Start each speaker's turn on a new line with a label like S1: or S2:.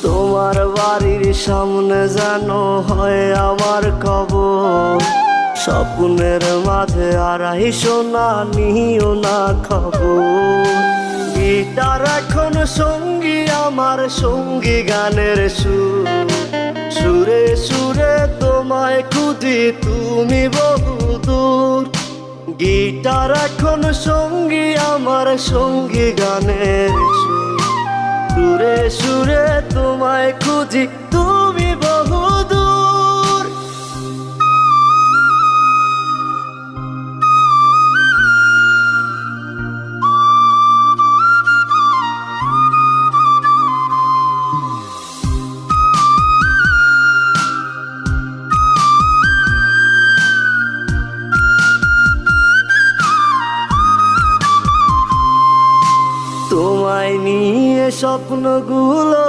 S1: তোমার বাড়ির সামনে যেন হয় আমার কবর। স্বপ্নের মাঝে আড়াইশো না নিও না খবর। গিটার এখন সঙ্গী আমার, সঙ্গী গানের সুর। সুরে সুরে তোমায় খুঁজি তুমি বহুদূর। গিটার এখন সঙ্গী আমার, সঙ্গী গানের সুর। সুরে সুরে তোমায় খুঁজি তুমি বহুদূর। তোমায় নিয়ে স্বপ্নগুলো